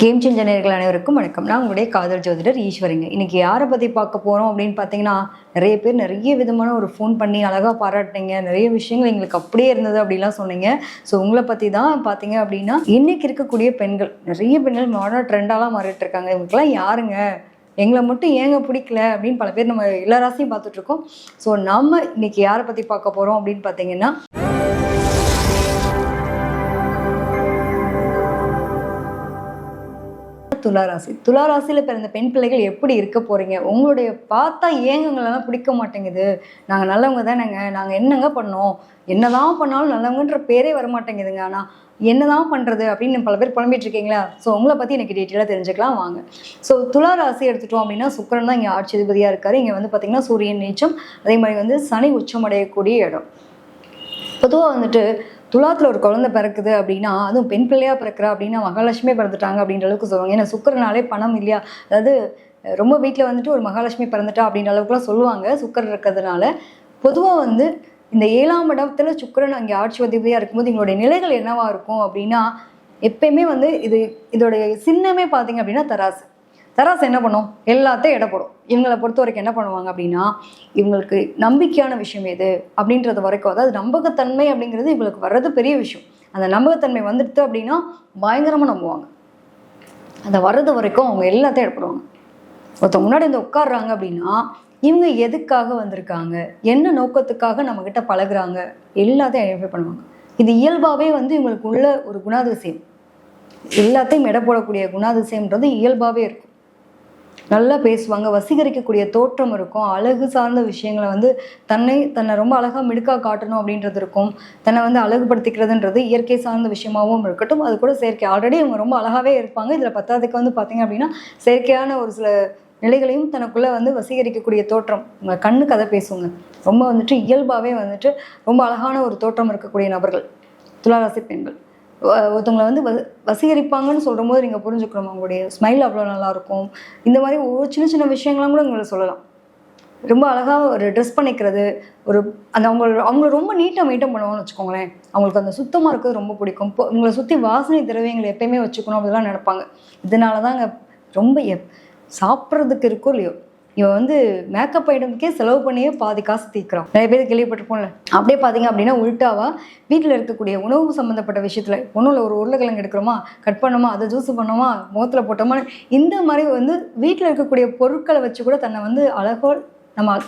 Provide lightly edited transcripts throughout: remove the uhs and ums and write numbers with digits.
Game changer நேயர்கள் அனைவருக்கும் வணக்கம். நான் உங்களுடைய காதல் ஜோதிடர் ஈஸ்வரிங்க. இன்னைக்கு யாரை பற்றி பார்க்க போகிறோம் அப்படின்னு பார்த்தீங்கன்னா, நிறைய பேர் நிறைய விதமான ஒரு ஃபோன் பண்ணி அழகாக பாராட்டினீங்க, நிறைய விஷயங்கள் எங்களுக்கு அப்படியே இருந்தது அப்படிலாம் சொன்னீங்க. ஸோ உங்களை பற்றி தான் பார்த்தீங்க அப்படின்னா, இன்னைக்கு இருக்கக்கூடிய பெண்கள் நிறைய பெண்கள் மாடர்ன் ட்ரெண்டாலாம் மாறிட்டு இருக்காங்க. இவங்களுக்குலாம் யாருங்க, எங்களை மட்டும் ஏங்க பிடிக்கல அப்படின்னு பல பேர் நம்ம எல்லா ராசியும் பார்த்துட்ருக்கோம். ஸோ நம்ம இன்னைக்கு யாரை பற்றி பார்க்க போகிறோம் அப்படின்னு பார்த்தீங்கன்னா, துளாராசி. துளாராசியில் பிறந்த பெண் பிள்ளைகள் எப்படி இருக்க போறீங்க? உங்களுடைய பார்த்தா ஏங்கங்களெல்லாம் பிடிக்க மாட்டேங்குது, நாங்கள் நல்லவங்க தானேங்க, நாங்கள் என்னங்க பண்ணோம், என்னதான் பண்ணாலும் நல்லவங்கன்ற பேரே வரமாட்டேங்குதுங்க, ஆனால் என்னதான் பண்ணுறது அப்படின்னு பல பேர் புலம்பிட்டு இருக்கீங்களா? ஸோ உங்களை பற்றி எனக்கு டீட்டெயிலாக தெரிஞ்சுக்கலாம் வாங்க. ஸோ துளாராசி எடுத்துட்டோம் அப்படின்னா, சுக்கிரன் தான் இங்கே ஆட்சி அதிபதியாக இருக்காரு. இங்கே வந்து பார்த்தீங்கன்னா சூரியன் நீச்சம், அதே மாதிரி வந்து சனி உச்சமடையக்கூடிய இடம். பொதுவாக வந்துட்டு துலாத்தில் ஒரு குழந்தை பிறக்குது அப்படின்னா, அதுவும் பெண் பிள்ளையாக பிறக்கிறா அப்படின்னா மகாலட்சுமி பிறந்துட்டாங்க அப்படின்ற அளவுக்கு சொல்லுவாங்க. ஏன்னா சுக்கரனாலே பணம் இல்லையா, அதாவது ரொம்ப வீட்டில் வந்துட்டு ஒரு மகாலட்சுமி பிறந்துட்டா அப்படின்ற அளவுக்குலாம் சொல்லுவாங்க சுக்கரன் இருக்கிறதுனால. பொதுவாக வந்து இந்த 7ஆம் இடத்துல சுக்கரன் அங்கே ஆட்சி அதிபதியாக இருக்கும்போது எங்களுடைய நிலைகள் என்னவா இருக்கும் அப்படின்னா, எப்பயுமே வந்து இதோடைய சின்னமே பார்த்தீங்க அப்படின்னா தராசு. தராசு என்ன பண்ணும், எல்லாத்தையும் எடை போடும். இவங்களை பொறுத்த வரைக்கும் என்ன பண்ணுவாங்க அப்படின்னா, இவங்களுக்கு நம்பிக்கையான விஷயம் எது அப்படின்றது வரைக்கும், அதாவது நம்பகத்தன்மை அப்படிங்கிறது இவங்களுக்கு வர்றது பெரிய விஷயம். அந்த நம்பகத்தன்மை வந்துடுது அப்படின்னா பயங்கரமாக நம்புவாங்க. அந்த வர்றது வரைக்கும் அவங்க எல்லாத்தையும் எடுப்படுவாங்க. ஒருத்தவங்க முன்னாடி வந்து உட்காடுறாங்க அப்படின்னா, இவங்க எதுக்காக வந்திருக்காங்க, என்ன நோக்கத்துக்காக நம்மக்கிட்ட பழகுறாங்க, எல்லாத்தையும் ஐடென்டிஃபை பண்ணுவாங்க. இது இயல்பாகவே வந்து இவங்களுக்கு உள்ள ஒரு குணாதிசயம். எல்லாத்தையும் எடை போடக்கூடிய குணாதிசயம்ன்றது இயல்பாகவே இருக்கும். நல்லா பேசுவாங்க, வசீகரிக்கக்கூடிய தோற்றம் இருக்கும், அழகு சார்ந்த விஷயங்களை வந்து தன்னை ரொம்ப அழகாக மிடுக்காக காட்டணும் அப்படின்றது இருக்கும். தன்னை வந்து அழகுபடுத்திக்கிறதுன்றது இயற்கை சார்ந்த விஷயமாகவும் இருக்கட்டும், அது கூட செயற்கை. ஆல்ரெடி அவங்க ரொம்ப அழகாகவே இருப்பாங்க. இதில் பத்தாவதுக்கு வந்து பார்த்தீங்க அப்படின்னா செயற்கையான ஒரு சில நிலைகளையும் தனக்குள்ளே வந்து வசீகரிக்கக்கூடிய தோற்றம். உங்கள் கண்ணு கதை பேசுவாங்க. ரொம்ப வந்துட்டு இயல்பாகவே வந்துட்டு ரொம்ப அழகான ஒரு தோற்றம் இருக்கக்கூடிய நபர்கள் துளாராசி பெண்கள். ஒருத்தவங்களை வந்து வசீகரிப்பாங்கன்னு சொல்கிற போது நீங்கள் புரிஞ்சுக்கணும், அவங்களுடைய ஸ்மைல் அவ்வளோ நல்லாயிருக்கும். இந்த மாதிரி ஒவ்வொரு சின்ன சின்ன விஷயங்களாம் கூட உங்களை சொல்லலாம். ரொம்ப அழகாக ஒரு ட்ரெஸ் பண்ணிக்கிறது, ஒரு அந்த அவங்கள ரொம்ப நீட்டாக மெயின்டைன் பண்ணுவாங்கன்னு வச்சுக்கோங்களேன். அவங்களுக்கு அந்த சுத்தமாக இருக்கிறது ரொம்ப பிடிக்கும். இப்போ உங்களை சுற்றி வாசனை திரவியங்களை எப்பயுமே வச்சுக்கணும் அப்படிலாம் நினைப்பாங்க. இதனால தான் அங்கே ரொம்ப சாப்பிட்றதுக்கு இருக்கோ இல்லையோ, இவன் வந்து மேக்கப் ஐட்டம்க்கே செலவு பண்ணியே பாதி காசு தீர்க்குறான். நிறைய பேர் கேள்விப்பட்டிருப்போம்ல. அப்படியே பார்த்தீங்க அப்படின்னா உள்டாவா வீட்டில் இருக்கக்கூடிய உணவு சம்மந்தப்பட்ட விஷயத்தில் ஒன்றும் இல்லை, ஒரு உருளைக்கிழங்கு எடுக்கிறோமா, கட் பண்ணோமா, அதை ஜூஸ் பண்ணோமா, முகத்தில் போட்டோமா, இந்த மாதிரி வந்து வீட்டில் இருக்கக்கூடிய பொருட்களை வச்சு கூட தன்னை வந்து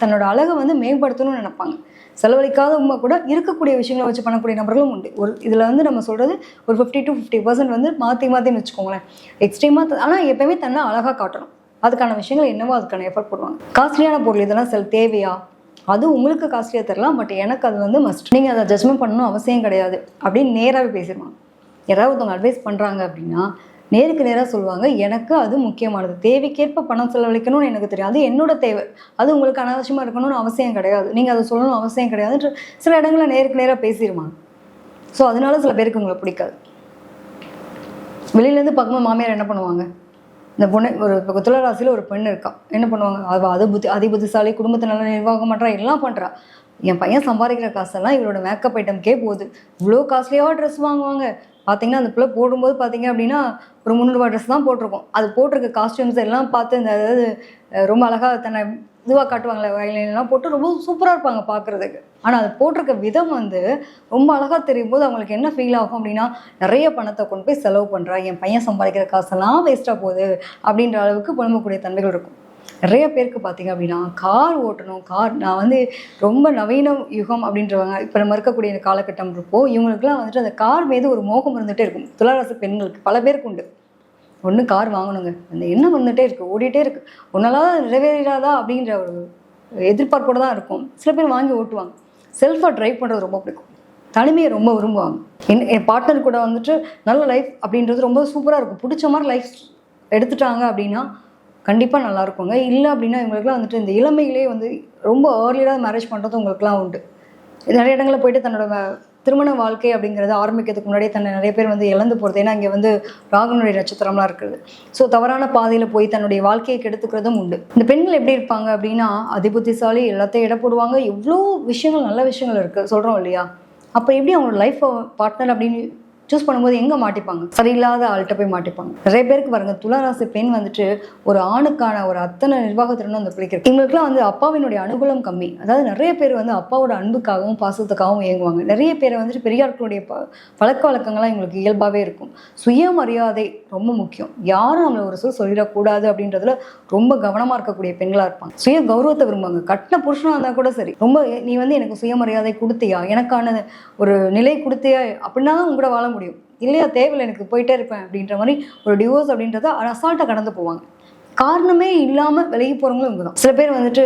தன்னோட அழகை வந்து மேம்படுத்தணும்னு நினைப்பாங்க. செலவழிக்காதவங்க கூட இருக்கக்கூடிய விஷயங்களை வச்சு பண்ணக்கூடிய நபர்களும் உண்டு. இதில் வந்து நம்ம சொல்கிறது ஒரு 50 to 50% வந்து மாற்றின்னு வச்சுக்கோங்களேன். எக்ஸ்ட்ரீமாக. ஆனால் எப்பயுமே தன்னை அழகாக காட்டணும். அதுக்கான விஷயங்கள் என்னவோ அதுக்கான எஃபர்ட் போடுவாங்க. காஸ்ட்லியான பொருள் இதெல்லாம் தேவையா, அது உங்களுக்கு காஸ்ட்லியாக தரலாம், பட் எனக்கு அது வந்து மஸ்ட், நீங்கள் அதை ஜட்ஜ்மெண்ட் பண்ணணும் அவசியம் கிடையாது அப்படின்னு நேராகவே பேசிடுவாங்க. யாராவது ஒருத்தவங்க அட்வைஸ் பண்ணுறாங்க அப்படின்னா நேருக்கு நேராக சொல்லுவாங்க, எனக்கு அது முக்கியமானது, தேவைக்கேற்ப பணம் செலவழிக்கணும்னு எனக்கு தெரியும், அது என்னோட தேவை, அது உங்களுக்கு அனாவசியமாக இருக்கணும்னு அவசியம் கிடையாது, நீங்கள் அதை சொல்லணும் அவசியம் கிடையாதுன்ற சில இடங்களில் நேருக்கு நேராக பேசிடுவாங்க. ஸோ அதனால சில பேருக்கு உங்களை பிடிக்காது. வெளியிலேருந்து பார்க்கும்போது மாமியார் என்ன பண்ணுவாங்க, இந்த பொண்ணு ஒரு துளாராசியில் ஒரு பெண் இருக்கா, என்ன பண்ணுவாங்க, அதிபுத்திசாலி, குடும்பத்தை நல்லா நிர்வாகம் பண்ணுறா, எல்லாம் பண்ணுறா, என் பையன் சம்பாதிக்கிற காசெல்லாம் இவரோட மேக்கப் ஐட்டம்கே போகுது, இவ்வளோ காஸ்ட்லியாக ட்ரெஸ் வாங்குவாங்க. பார்த்தீங்கன்னா அந்த பிள்ளை போடும்போது பார்த்தீங்க அப்படின்னா ஒரு 300 ரூபா ட்ரெஸ் தான் போட்டிருக்கோம். அது போட்டிருக்க காஸ்டியூம்ஸ் எல்லாம் பார்த்து இந்த அதாவது ரொம்ப அழகாக தன்னை இதுவாக காட்டுவாங்களே, வயலின்லாம் போட்டு ரொம்ப சூப்பராக இருப்பாங்க பார்க்குறதுக்கு. ஆனால் அது போட்டிருக்க விதம் வந்து ரொம்ப அழகாக தெரியும் போது அவங்களுக்கு என்ன ஃபீல் ஆகும் அப்படின்னா, நிறைய பணத்தை கொண்டு போய் செலவு பண்ணுறா, என் பையன் சம்பாதிக்கிற காசெல்லாம் வேஸ்ட்டாக போகுது அப்படின்ற அளவுக்கு புலம்பக்கூடிய தன்மைகள் இருக்கும். நிறைய பேருக்கு பார்த்தீங்க அப்படின்னா கார் ஓட்டணும், நான் வந்து ரொம்ப நவீன யுகம் அப்படின்றவங்க இப்போ நம்ம இருக்கக்கூடிய இந்த காலகட்டம் இருப்போம். இவங்களுக்குலாம் வந்துட்டு அந்த கார் மீது ஒரு மோகம் இருந்துகிட்டே இருக்கும். துளாராசி பெண்களுக்கு பல பேருக்கு உண்டு. ஒன்று கார் வாங்கணுங்க, அந்த எண்ணம் வந்துகிட்டே இருக்குது, ஓடிட்டே இருக்குது, ஒன்னாலாவது நிறைவேறாதா அப்படின்ற ஒரு எதிர்பார்ப்போடு தான் இருக்கும். சில பேர் வாங்கி ஓட்டுவாங்க. செல்ஃபாக ட்ரைவ் பண்ணுறது ரொம்ப பிடிக்கும், தனிமையை ரொம்ப விரும்புவாங்க. என் பார்ட்னர் கூட வந்துட்டு நல்ல லைஃப் அப்படின்றது ரொம்ப சூப்பராக இருக்கும். பிடிச்ச மாதிரி லைஃப் எடுத்துட்டாங்க அப்படின்னா கண்டிப்பாக நல்லாயிருக்குங்க. இல்லை அப்படின்னா இவங்களுக்குலாம் வந்துட்டு இந்த இளமையிலே வந்து ரொம்ப ஏர்லியாக மேரேஜ் பண்ணுறது உங்களுக்குலாம் உண்டு. நிறைய இடங்களில் போயிட்டு தன்னோட திருமண வாழ்க்கை அப்படிங்கிறது ஆரம்பிக்கிறதுக்கு முன்னாடியே தன்னை நிறைய பேர் வந்து இழந்து போகிறது. ஏன்னா இங்கே வந்து ராகுனுடைய நட்சத்திரம்லாம் இருக்குது. ஸோ தவறான பாதையில் போய் தன்னுடைய வாழ்க்கையை கெடுத்துக்கிறதும் உண்டு. இந்த பெண்கள் எப்படி இருப்பாங்க அப்படின்னா, அதிபுத்திசாலி, எல்லாத்தையும் இட போடுவாங்க, எவ்வளோ விஷயங்கள் நல்ல விஷயங்கள் இருக்குது சொல்கிறோம் இல்லையா. அப்போ எப்படி அவங்களோட லைஃப் பார்ட்னர் அப்படின்னு சூஸ் பண்ணும்போது எங்கே மாட்டிப்பாங்க? சரியில்லாத ஆள்கிட்ட போய் மாட்டிப்பாங்க. நிறைய பேருக்கு பாருங்க, துளாராசி பெண் வந்துட்டு ஒரு ஆணுக்கான ஒரு அத்தனை நிர்வாகத்திறனும் அந்த பிடிக்கிறது. இவங்களுக்குலாம் வந்து அப்பாவினுடைய அனுகூலம் கம்மி. அதாவது நிறைய பேர் வந்து அப்பாவோட அன்புக்காகவும் பாசத்துக்காகவும் இயங்குவாங்க. நிறைய பேர் வந்துட்டு பெரியார்களுடைய பழக்க வழக்கங்கள்லாம் இவங்களுக்கு இயல்பாகவே இருக்கும். சுயமரியாதை ரொம்ப முக்கியம். யாரும் நம்மளை ஒரு சொல்லிடக்கூடாது அப்படின்றதுல ரொம்ப கவனமாக இருக்கக்கூடிய பெண்களாக இருப்பாங்க. சுய கௌரவத்தை விரும்புவாங்க. கட்டின புருஷனாக இருந்தால் கூட சரி, ரொம்ப நீ வந்து எனக்கு சுயமரியாதை கொடுத்தியா, எனக்கான ஒரு நிலை கொடுத்தியா அப்படின்னா தான் உங்க கூட வாழ முடியும். இல்லையா, தேவையில்லை, எனக்கு போயிட்டே இருப்பேன் அப்படின்ற மாதிரி ஒரு டிவோர்ஸ் அப்படின்றத அசால்ட்டாக கடந்து போவாங்க. காரணமே இல்லாமல் விலகி போகிறவங்களும் இவங்க தான். சில பேர் வந்துட்டு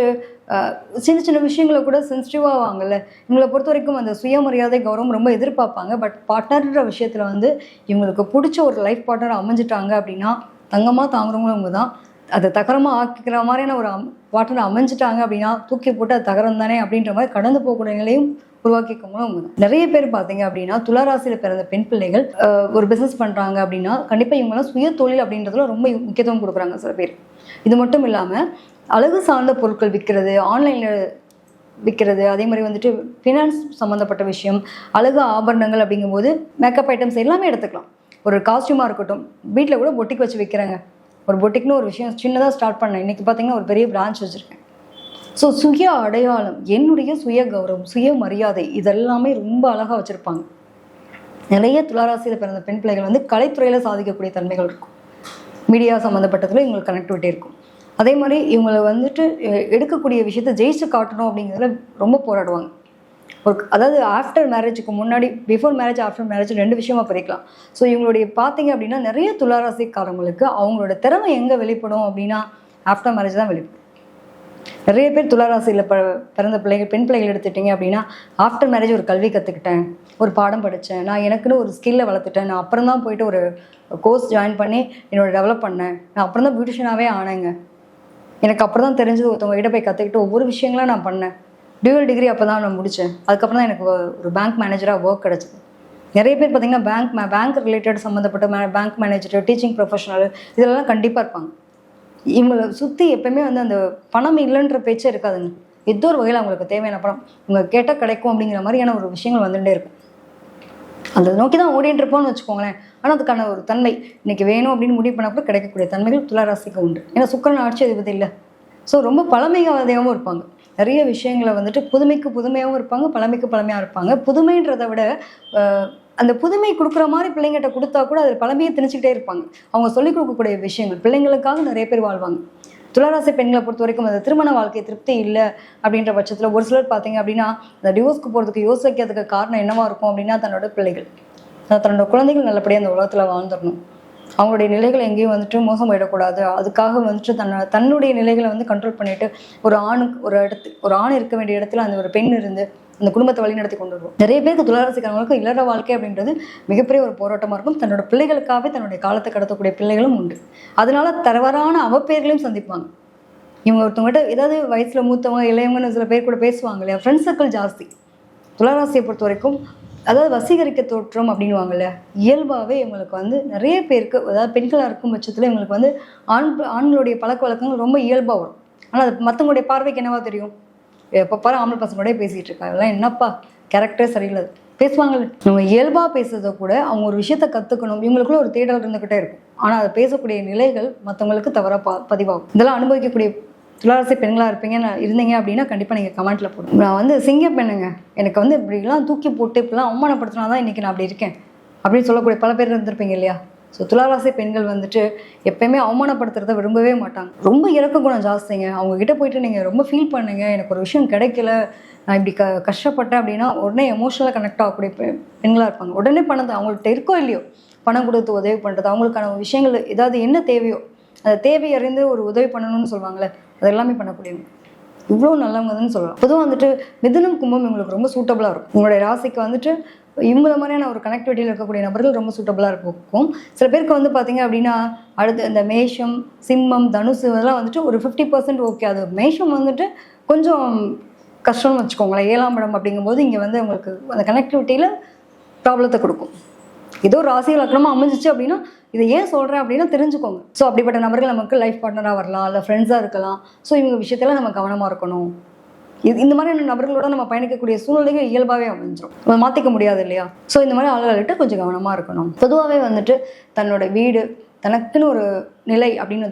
சின்ன சின்ன விஷயங்களை கூட சென்சிட்டிவாக வாங்கல. இவங்களை பொறுத்த வரைக்கும் அந்த சுயமரியாதை கௌரவம் ரொம்ப எதிர்பார்ப்பாங்க. பட் பார்ட்னர்ன்ற விஷயத்தில் வந்து இவங்களுக்கு பிடிச்ச ஒரு லைஃப் பார்ட்னர் அமைஞ்சிட்டாங்க அப்படின்னா தங்கமாக தாங்குறவங்களும் இவங்க தான். அதை தகரமாக ஆக்கிக்கிற மாதிரியான ஒரு பார்ட்னர் அமைஞ்சிட்டாங்க அப்படின்னா தூக்கி போட்டு அது தகரம் தானே அப்படின்ற மாதிரி கடந்து போகக்கூடிய நிலையும் உருவாக்கிக்கவங்களும் அவங்க தான். நிறைய பேர் பார்த்தீங்க அப்படின்னா துளாராசியில் பிறந்த பெண் பிள்ளைகள் ஒரு பிஸ்னஸ் பண்ணுறாங்க அப்படின்னா கண்டிப்பாக இவங்களாம் சுய தொழில் அப்படின்றதுல ரொம்ப முக்கியத்துவம் கொடுக்குறாங்க சில பேர். இது மட்டும் இல்லாமல் அழகு சார்ந்த பொருட்கள் விற்கிறது, ஆன்லைனில் விற்கிறது, அதே மாதிரி வந்துட்டு ஃபினான்ஸ் சம்மந்தப்பட்ட விஷயம், அழகு ஆபரணங்கள் அப்படிங்கும்போது மேக்கப் ஐட்டம்ஸ் எல்லாமே எடுத்துக்கலாம். ஒரு காஸ்டியூமாக இருக்கட்டும், வீட்டில் கூட பொட்டிக் வச்சு விற்கிறாங்க. ஒரு பொட்டிக்னு ஒரு விஷயம் சின்னதாக ஸ்டார்ட் பண்ணேன். இன்றைக்கி பார்த்தீங்கன்னா ஒரு பெரிய பிரான்ச் வச்சுருக்கேன். ஸோ சுய அடையாளம், என்னுடைய சுய கௌரவம், சுய மரியாதை இதெல்லாமே ரொம்ப அழகாக வச்சுருப்பாங்க. நிறைய துளாராசியில் பிறந்த பெண் பிள்ளைகள் வந்து கலைத்துறையில் சாதிக்கக்கூடிய தன்மைகள் இருக்கும். மீடியா சம்மந்தப்பட்டதில் இவங்களுக்கு கனெக்டிவிட்டி இருக்கும். அதே மாதிரி இவங்களை வந்துட்டு எடுக்கக்கூடிய விஷயத்த ஜெயிச்சு காட்டணும் அப்படிங்கிறதுல ரொம்ப போராடுவாங்க. அதாவது ஆஃப்டர் மேரேஜுக்கு முன்னாடி, பிஃபோர் மேரேஜ், ஆஃப்டர் மேரேஜ் ரெண்டு விஷயமா பிரிக்கலாம். ஸோ இவங்களுடைய பார்த்தீங்க அப்படின்னா நிறைய துளாராசிக்காரங்களுக்கு அவங்களோட திறமை எங்கே வெளிப்படும் அப்படின்னா ஆஃப்டர் மேரேஜ் தான் வெளிப்படும். நிறைய பேர் துளாராசியில் பிறந்த பிள்ளைகள், பெண் பிள்ளைகள் எடுத்துட்டிங்க அப்படின்னா ஆஃப்டர் மேரேஜ் ஒரு கல்வி கற்றுக்கிட்டேன், ஒரு பாடம் படித்தேன், நான் எனக்குன்னு ஒரு ஸ்கில்லை வளர்த்துட்டேன், நான் அப்புறம் தான் போயிட்டு ஒரு கோர்ஸ் ஜாயின் பண்ணி என்னோட டெவலப் பண்ணேன், நான் அப்புறம் தான் பியூட்டிஷியனாகவே ஆனேங்க, எனக்கு அப்புறம் தான் தெரிஞ்சது, ஒருத்தவங்க கிட்ட போய் கற்றுக்கிட்டு ஒவ்வொரு விஷயங்களும் நான் பண்ணேன், டியூவல் டிகிரி அப்போ தான் நான் முடித்தேன், அதுக்கப்புறம் தான் எனக்கு ஒரு பேங்க் மேனேஜராக ஒர்க் கிடச்சிது. நிறைய பேர் பார்த்திங்கன்னா பேங்க் ரிலேட்டட் சம்மந்தப்பட்ட பேங்க் மேனேஜர், டீச்சிங் ப்ரொஃபஷனல் இதெல்லாம் கண்டிப்பாக இருப்பாங்க. இவங்களை சுற்றி எப்பயுமே வந்து அந்த பணம் இல்லைன்ற பேச்சே இருக்காதுங்க. ஏதோ ஒரு வகையில் அவங்களுக்கு தேவையான பணம் இவங்க கேட்டால் கிடைக்கும் அப்படிங்கிற மாதிரியான ஒரு விஷயங்கள் வந்துகிட்டே இருக்கும். அந்த நோக்கி தான் ஓடிட்டு இருப்போம்னு வச்சுக்கோங்களேன். ஆனால் அதுக்கான ஒரு தன்மை இன்னைக்கு வேணும் அப்படின்னு முடிவு பண்ண கூட கிடைக்கக்கூடிய தன்மைகள் துளாராசிக்கு உண்டு. ஏன்னா சுக்கிரன் ஆட்சி அதிபதி இல்லை. ஸோ ரொம்ப பழமைவாதியாகவும் இருப்பாங்க. நிறைய விஷயங்களை வந்துட்டு புதுமைக்கு புதுமையாகவும் இருப்பாங்க, பழமைக்கு பழமையாக இருப்பாங்க. புதுமைன்றதை விட அந்த புதுமை கொடுக்குற மாதிரி பிள்ளைங்கிட்ட கொடுத்தா கூட அது பழமையை திணிச்சிக்கிட்டே இருப்பாங்க. அவங்க சொல்லிக் கொடுக்கக்கூடிய விஷயங்கள் பிள்ளைங்களுக்காக நிறைய பேர் வாழ்வாங்க. துளாராசி பெண்களை பொறுத்த வரைக்கும் அந்த திருமண வாழ்க்கை திருப்தி இல்லை அப்படின்ற பட்சத்தில் ஒரு சிலர் பார்த்தீங்க அப்படின்னா அந்த டிவோர்ஸ்க்கு போகிறதுக்கு யோசிக்கிறதுக்கு காரணம் என்னவா இருக்கும் அப்படின்னா தன்னோட பிள்ளைகள், தன்னோட குழந்தைகள் நல்லபடியாக அந்த உலகத்தில் வாழ்ந்துடணும், அவங்களுடைய நிலைகளை எங்கேயும் வந்துட்டு மோசம் போயிடக்கூடாது, அதுக்காக வந்துட்டு தன்னுடைய நிலைகளை வந்து கண்ட்ரோல் பண்ணிட்டு ஒரு ஆண் இருக்க வேண்டிய இடத்துல அந்த ஒரு பெண் இருந்து அந்த குடும்பத்தை வழிநடத்தி கொண்டு வருவோம். நிறைய பேருக்கு துளாராசிக்காரங்களுக்கு இல்லற வாழ்க்கை அப்படின்றது மிகப்பெரிய ஒரு போராட்டமாக இருக்கும். தன்னோட பிள்ளைகளுக்காகவே தன்னுடைய காலத்தை கடத்தக்கூடிய பிள்ளைகளும் உண்டு. அதனால தவறான அவப்பெயர்களையும் சந்திப்பாங்க. இவங்க ஒருத்தவங்ககிட்ட ஏதாவது வயசில் மூத்தவங்க இளையவங்கன்னு சில பேர் கூட பேசுவாங்க இல்லையா, ஃப்ரெண்ட்ஸ் சர்க்கிள் ஜாஸ்தி. துளாராசியை பொறுத்த வரைக்கும் அதாவது வசீகரிக்க தோற்றம் அப்படின்வாங்க இல்லையா, இயல்பாகவே இவங்களுக்கு வந்து நிறைய பேருக்கு, அதாவது பெண்களாக இருக்கும் பட்சத்தில் இவங்களுக்கு வந்து ஆண்களுடைய பழக்க வழக்கங்கள் ரொம்ப இயல்பாக வரும். ஆனால் அது மற்றவங்களுடைய பார்வைக்கு என்னவா தெரியும், எப்போ பாரு ஆம்பளை பசங்களோடய பேசிகிட்டு இருக்காங்க, அதெல்லாம் என்னப்பா கேரக்டரே சரியில்லை பேசுவாங்கல்ல. இவங்க இயல்பாக பேசுறதை கூட அவங்க ஒரு விஷயத்த கற்றுக்கணும், இவங்களுக்குள்ள ஒரு தேடல் இருந்துக்கிட்டே இருக்கும். ஆனால் அதை பேசக்கூடிய நிலைகள் மற்றவங்களுக்கு தவறாக பதிவாகும். இதெல்லாம் அனுபவிக்கக்கூடிய துளாராசி பெண்களாக இருந்தீங்க அப்படின்னா கண்டிப்பாக நீங்கள் கமெண்ட்டில் போடுங்க. நான் வந்து சிங்க பெண்ணுங்க, எனக்கு வந்து இப்படிலாம் தூக்கி போட்டு இப்படிலாம் அவமானப்படுத்தினா தான் இன்றைக்கி நான் அப்படி இருக்கேன் அப்படின்னு சொல்லக்கூடிய பல பேர் இருந்திருப்பீங்க இல்லையா. ஸோ துளாராசி பெண்கள் வந்துட்டு எப்பயுமே அவமானப்படுத்துறத விரும்பவே மாட்டாங்க. ரொம்ப இறக்க குணம் ஜாஸ்திங்க. அவங்கக்கிட்ட போயிட்டு நீங்கள் ரொம்ப ஃபீல் பண்ணுங்க, எனக்கு ஒரு விஷயம் கிடைக்கல, நான் இப்படி கஷ்டப்பட்டேன் அப்படின்னா உடனே எமோஷனலாக கனெக்ட் ஆகக்கூடிய பெண்களாக இருப்பாங்க. உடனே பணத்தை அவங்கள்ட்ட இருக்கோ இல்லையோ பணம் கொடுத்து உதவி பண்ணுறது, அவங்களுக்கான விஷயங்கள் ஏதாவது என்ன தேவையோ அந்த தேவையை அறிந்து ஒரு உதவி பண்ணணும்னு சொல்லுவாங்களே, அது எல்லாமே பண்ணக்கூடியவங்க. இவ்வளோ நல்லவங்கன்னு சொல்லலாம். பொதுவாக வந்துட்டு மிதுனம் கும்பம் இவங்களுக்கு ரொம்ப சூட்டபுளாக இருக்கும். உங்களுடைய ராசிக்கு வந்துட்டு இவங்கள மாதிரியான ஒரு கனெக்டிவிட்டியில் இருக்கக்கூடிய நபர்கள் ரொம்ப சூட்டபுளாக இருக்கும். சில பேருக்கு வந்து பார்த்தீங்க அப்படின்னா அடுத்து இந்த மேஷம், சிம்மம், தனுசு இதெல்லாம் வந்துட்டு ஒரு 50% ஓகே. அது மேஷம் வந்துட்டு கொஞ்சம் கஷ்டம்னு வச்சுக்கோங்களேன். 7ஆம் இடம் அப்படிங்கும்போது இங்கே வந்து உங்களுக்கு அந்த கனெக்டிவிட்டியில் ப்ராப்ளத்தை கொடுக்கும். ஏதோ ராசி லக்னமாக அமைஞ்சிச்சு அப்படின்னா இதை ஏன் சொல்கிறேன் அப்படின்னா தெரிஞ்சுக்கோங்க. ஸோ அப்படிப்பட்ட நபர்கள் நமக்கு லைஃப் பார்ட்னராக வரலாம், இல்லை ஃப்ரெண்ட்ஸாக இருக்கலாம். ஸோ இவங்க விஷயத்தில் நம்ம கவனமாக இருக்கணும். இந்த மாதிரியான நபர்களோட நம்ம பயணிக்கக்கூடிய சூழ்நிலைகள் இயல்பாகவே அமைஞ்சிடும், நம்ம மாற்றிக்க முடியாது இல்லையா? ஸோ இந்த மாதிரி ஆளுகள்கிட்ட கொஞ்சம் கவனமாக இருக்கணும். பொதுவாகவே வந்துட்டு தன்னோட வீடு, தனக்குன்னு ஒரு நிலை அப்படின்னு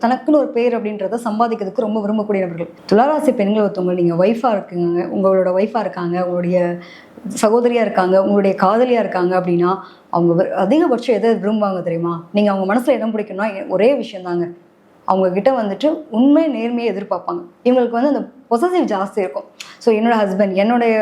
தனக்குன்னு ஒரு பேர் அப்படின்றத சம்பாதிக்கிறதுக்கு ரொம்ப விரும்பக்கூடிய நபர்கள். துளாராசி பெண்கள் ஒருத்தவங்க நீங்கள் ஒய்ஃபாக இருக்குங்க, உங்களோட ஒய்ஃபாக இருக்காங்க, உங்களுடைய சகோதரியாக இருக்காங்க, உங்களுடைய காதலியாக இருக்காங்க அப்படின்னா அவங்க அதிகபட்சம் எதை விரும்புவாங்க தெரியுமா? நீங்கள் அவங்க மனசில் இடம் பிடிக்கணும்னா ஒரே விஷயம் தாங்க, அவங்கக்கிட்ட வந்துட்டு உண்மை நேர்மையை எதிர்பார்ப்பாங்க. இவங்களுக்கு வந்து அந்த பொசசிவ் ஜாஸ்தி இருக்கும். ஸோ என்னோட ஹஸ்பண்ட், என்னுடைய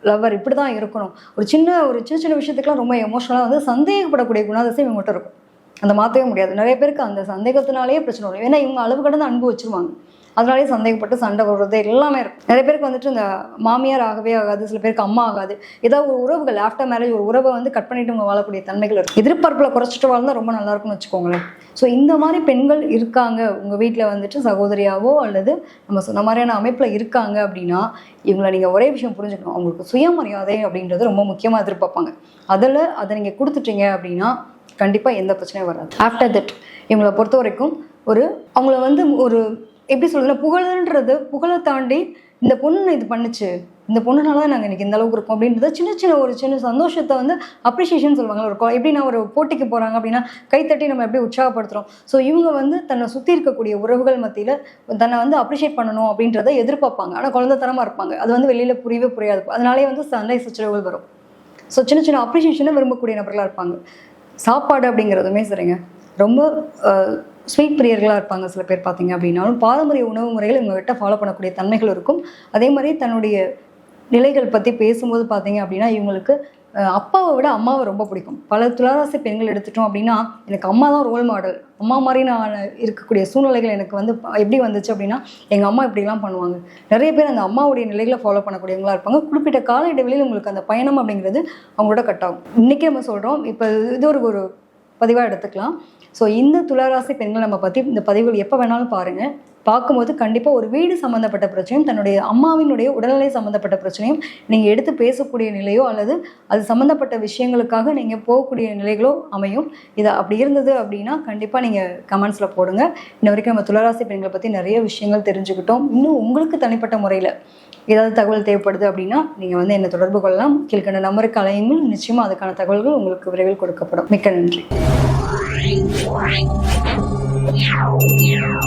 லவர் இப்படி தான் இருக்கணும், ஒரு சின்ன சின்ன விஷயத்துக்குலாம் ரொம்ப எமோஷனலாக வந்து சந்தேகப்படக்கூடிய குணாதிசயம் இவங்ககிட்ட இருக்கும். அந்த மாற்றவே முடியாது. நிறைய பேருக்கு அந்த சந்தேகத்தினாலேயே பிரச்சனை வரும். ஏன்னா இவங்க அளவு கடந்து அன்பு வச்சுருவாங்க, அதனாலேயே சந்தேகப்பட்டு சண்டை வர்றது எல்லாமே இருக்கும். நிறைய பேருக்கு வந்துட்டு இந்த மாமியார் ஆகவே ஆகாது, சில பேருக்கு அம்மா ஆகாது. ஏதாவது ஒரு உறவுகள் ஆஃப்டர் மேரேஜ் ஒரு உறவை வந்து கட் பண்ணிட்டு அவங்க வாழக்கூடிய தன்மைகள் இருக்கும். எதிர்பார்ப்பில் குறைச்சிட்டு வாழ்ந்தால் ரொம்ப நல்லா இருக்கும்னு வச்சுக்கோங்களேன். ஸோ இந்த மாதிரி பெண்கள் இருக்காங்க உங்கள் வீட்டில் வந்துட்டு சகோதரியாவோ அல்லது நம்ம சொன்ன மாதிரியான அமைப்பில் இருக்காங்க அப்படின்னா இவங்களை நீங்கள் ஒரே விஷயம் புரிஞ்சுக்கணும், அவங்களுக்கு சுயமரியாதை அப்படின்றது ரொம்ப முக்கியமாக எதிர்பார்ப்பாங்க. அதை நீங்கள் கொடுத்துட்டீங்க அப்படின்னா கண்டிப்பாக எந்த பிரச்சனையும் வராது. ஆஃப்டர் தட் இவங்களை பொறுத்த வரைக்கும் அவங்கள வந்து எப்படி சொல்றதுன்னா புகழை தாண்டி இந்த பொண்ணு இது பண்ணுச்சு, இந்த பொண்ணுனால தான் நாங்கள் இன்றைக்கி இந்த அளவுக்கு இருக்கோம் அப்படின்றத சின்ன சந்தோஷத்தை வந்து அப்ரிஷியேஷன் சொல்லுவாங்க. எப்படின்னா ஒரு போட்டிக்கு போகிறாங்க அப்படின்னா கைத்தட்டி நம்ம எப்படி உற்சாகப்படுத்துகிறோம். ஸோ இவங்க வந்து தன்னை சுற்றி இருக்கக்கூடிய உறவுகள் மத்தியில் தன்னை வந்து அப்ரிஷியேட் பண்ணணும் அப்படின்றத எதிர்பார்ப்பாங்க. ஆனால் குழந்தைத்தனமாக இருப்பாங்க, அது வந்து வெளியில் புரியவே புரியாது. அதனாலே வந்து சண்டை சச்சரவுகள் வரும். ஸோ சின்ன அப்ரிஷியேஷனை விரும்பக்கூடிய நபர்களாக இருப்பாங்க. சாப்பாடு அப்படிங்கிறதுமே சரிங்க, ரொம்ப ஸ்வீட் பிரியர்களாக இருப்பாங்க. சில பேர் பார்த்தீங்க அப்படின்னாலும் பாரம்பரிய உணவு முறைகள் இவங்ககிட்ட ஃபாலோ பண்ணக்கூடிய தன்மைகள் இருக்கும். அதே மாதிரி தன்னுடைய நிலைகள் பற்றி பேசும்போது பார்த்தீங்க அப்படின்னா இவங்களுக்கு அப்பாவை விட அம்மாவை ரொம்ப பிடிக்கும். பல துளாராசி பெண்கள் எடுத்துட்டோம் அப்படின்னா எனக்கு அம்மா தான் ரோல் மாடல், அம்மா மாதிரி நான் இருக்கக்கூடிய சூழ்நிலைகள் எனக்கு வந்து எப்படி வந்துச்சு அப்படின்னா எங்கள் அம்மா இப்படிலாம் பண்ணுவாங்க. நிறைய பேர் அந்த அம்மாவுடைய நிலைகளை ஃபாலோ பண்ணக்கூடியவங்களா இருப்பாங்க. குறிப்பிட்ட கால இடைவெளியில் உங்களுக்கு அந்த பயணம் அப்படிங்கிறது அவங்களோட கட் ஆகும். இன்றைக்கி நம்ம சொல்கிறோம், இப்போ இது ஒரு பதிவாக எடுத்துக்கலாம். ஸோ இந்த துளாராசி பெண்கள் நம்ம பற்றி இந்த பதிவுகள் எப்போ வேணாலும் பாருங்கள். பார்க்கும்போது கண்டிப்பாக ஒரு வீடு சம்மந்தப்பட்ட பிரச்சனையும் தன்னுடைய அம்மாவினுடைய உடல்நிலை சம்மந்தப்பட்ட பிரச்சனையும் நீங்கள் எடுத்து பேசக்கூடிய நிலையோ அல்லது அது சம்மந்தப்பட்ட விஷயங்களுக்காக நீங்கள் போகக்கூடிய நிலைகளோ அமையும். இது அப்படி இருந்தது அப்படின்னா கண்டிப்பாக நீங்கள் கமெண்ட்ஸில் போடுங்க. இன்ன வரைக்கும் நம்ம துளாராசி பெண்களை பற்றி நிறைய விஷயங்கள் தெரிஞ்சுக்கிட்டோம். இன்னும் உங்களுக்கு தனிப்பட்ட முறையில் ஏதாவது தகவல் தேவைப்படுது அப்படின்னா நீங்கள் வந்து என்னை தொடர்பு கொள்ளலாம். கீழ்கண்ட நம்பருக்கு அலையுங்கள், நிச்சயமாக அதுக்கான தகவல்கள் உங்களுக்கு விரைவில் கொடுக்கப்படும். மிக்க நன்றி.